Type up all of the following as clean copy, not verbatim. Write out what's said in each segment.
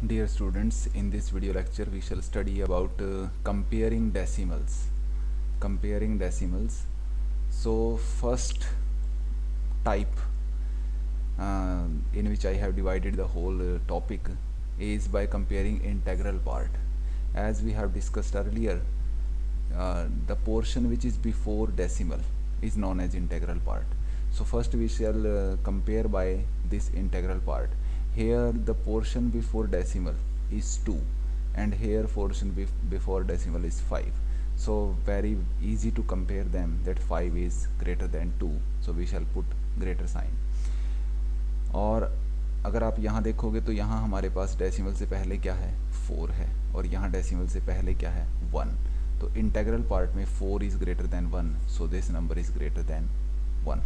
Dear students, in this video lecture we shall study about comparing decimals. Comparing decimals. So first type in which I have divided the whole topic is by comparing integral part. As we have discussed earlier, the portion which is before decimal is known as integral part. So first we shall compare by this integral part. Here the portion before decimal is 2 and here portion before decimal is 5. So very easy to compare them, that 5 is greater than 2, so we shall put greater sign. और अगर आप यहाँ देखोगे तो यहाँ हमारे पास decimal से पहले क्या है, 4 है, और यहाँ डेसिमल से पहले क्या है, 1. तो इंटेग्रल पार्ट में 4 is greater then 1, so this number is greater then 1.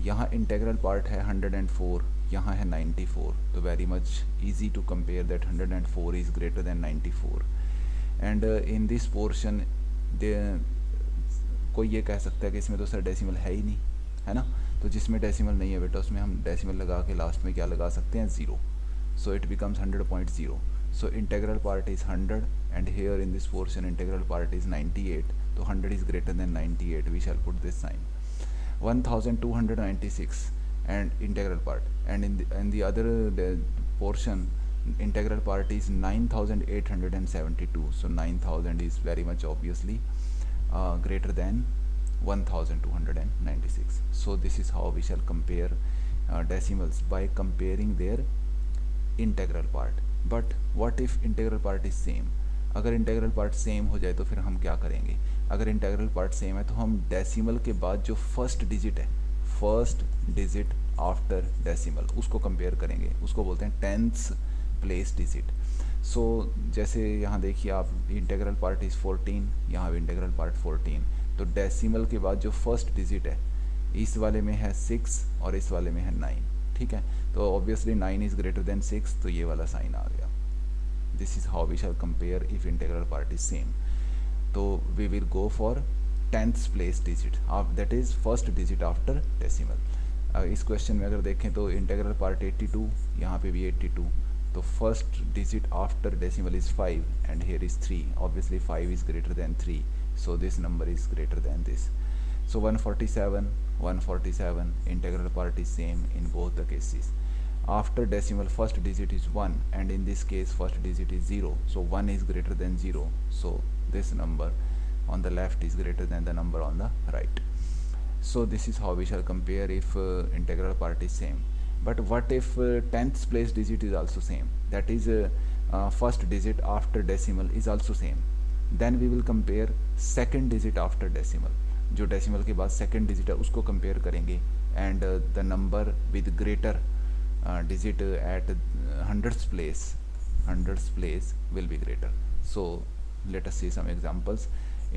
यहाँ इंटेग्रल पार्ट है 104, यहाँ है 94, तो very much easy to compare that 104 is greater than 94. And in this portion कोई ये कह सकता है कि इसमें तो सर डेसिमल है ही नहीं, है ना. तो जिसमें डेसिमल नहीं है बेटा उसमें हम डेसिमल लगा के लास्ट में क्या लगा सकते हैं, 0. So it becomes 100.0. So integral part is 100 and here in this portion integral part is 98. तो 100 is greater than 98, we shall put this sign. 1296 and integral part, and in the other portion integral part is 9872. So 9000 is very much obviously greater than 1296. So this is how we shall compare decimals, by comparing their integral part. But what if integral part is same? अगर integral part same हो जाए तो फिर हम क्या करेंगे. अगर integral part same है तो हम डेसिमल के बाद जो फर्स्ट डिजिट है, फर्स्ट डिजिट आफ्टर डेसिमल, उसको कंपेयर करेंगे. उसको बोलते हैं टेंथ प्लेस डिजिट. सो जैसे यहाँ देखिए आप, इंटेग्रल पार्ट इज़ 14, यहाँ भी इंटेग्रल पार्ट 14. तो डेसिमल के बाद जो फर्स्ट डिजिट है, इस वाले में है 6 और इस वाले में है 9. ठीक है, तो ऑब्वियसली 9 इज़ ग्रेटर देन 6, तो ये वाला साइन आ गया. This is how we shall compare if integral part is same. So we will go for 10th place digit, that is first digit after decimal. इस क्वेश्चन में अगर देखें तो integral part 82, यहाँ पे भी 82. तो first digit after decimal is 5 and here is 3. Obviously 5 is greater then 3, so this number is greater then this. So 147, integral part is same in both the cases. After decimal first digit is 1 and in this case first digit is 0, so 1 is greater than 0, so this number on the left is greater than the number on the right. So this is how we shall compare if integral part is same. But what if 10th place digit is also same, that is first digit after decimal is also same. Then we will compare second digit after decimal. जो decimal के बाद second digit है उसको compare करेंगे and the number with greater digit at hundredths place will be greater. So let us see some examples.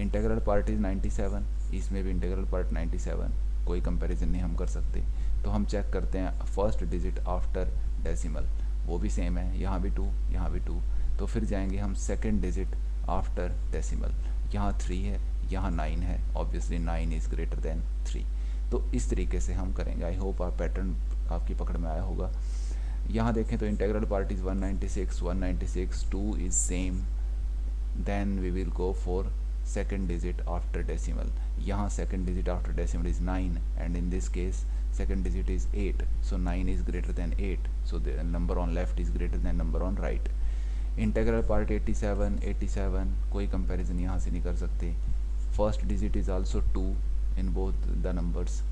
Integral part is 97, इसमें भी integral part 97, कोई comparison नहीं हम कर सकते. तो हम चेक करते हैं फर्स्ट डिजिट आफ्टर डेसिमल, वो भी सेम है, यहाँ भी 2, यहाँ भी 2. तो फिर जाएंगे हम सेकंड डिजिट आफ्टर डेसिमल, यहाँ 3 है, यहाँ 9 है, ऑब्वियसली 9 इज़ ग्रेटर देन 3. तो इस तरीके से हम करेंगे. आई होप आप पैटर्न आपकी पकड़ में आया होगा. यहाँ देखें तो integral part is 196, 2 is same. Then we will go for second digit after decimal. यहाँ second digit after decimal is 9 and in this case second digit is 8, so 9 is greater than 8, so the number on left is greater than number on right. Integral part 87, कोई comparison यहाँ से नहीं कर सकते. First digit is also 2 in both the numbers.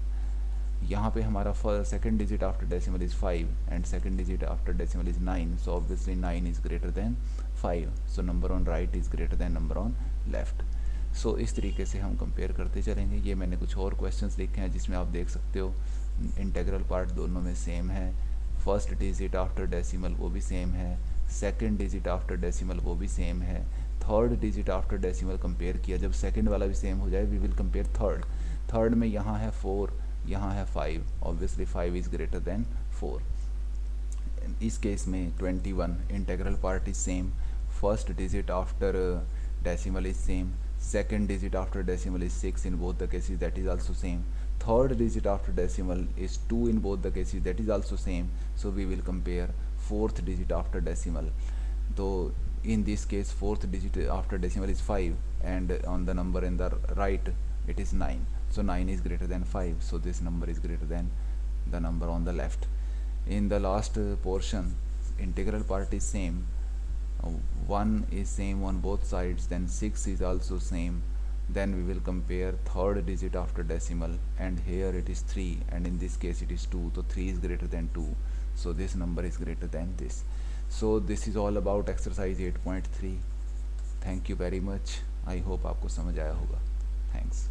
यहाँ पे हमारा second digit after decimal is 5 and second digit after decimal is 9, so obviously 9 is greater than 5, so number on right is greater than number on left. So इस तरीके से हम compare करते चलेंगे. ये मैंने कुछ और क्वेश्चंस लिखे हैं जिसमें आप देख सकते हो इंटेग्रल पार्ट दोनों में सेम है, फर्स्ट डिजिट आफ्टर डेसिमल वो भी सेम है, सेकंड डिजिट आफ्टर डेसिमल वो भी सेम है, third digit after decimal compare किया. जब सेकंड वाला भी सेम हो जाए वी विल कंपेयर थर्ड में यहाँ है 4, यहाँ है 5, ऑब्वियसली 5 इज़ ग्रेटर देन 4. इस केस में 21, integral part is same, first digit after decimal is same, second digit after decimal is 6 in both the cases, that is also same. Third digit after decimal is 2 in both the cases, that is also same. So we will compare fourth digit after decimal. So in this case fourth digit after decimal is 5, and on the number in the right it is 9. So 9 is greater than 5, so this number is greater than the number on the left. In the last portion, integral part is same. 1 is same on both sides, then 6 is also same. Then we will compare third digit after decimal, and here it is 3, and in this case it is 2. So 3 is greater than 2, so this number is greater than this. So this is all about exercise 8.3. Thank you very much. I hope आपको समझ आया होगा. Thanks.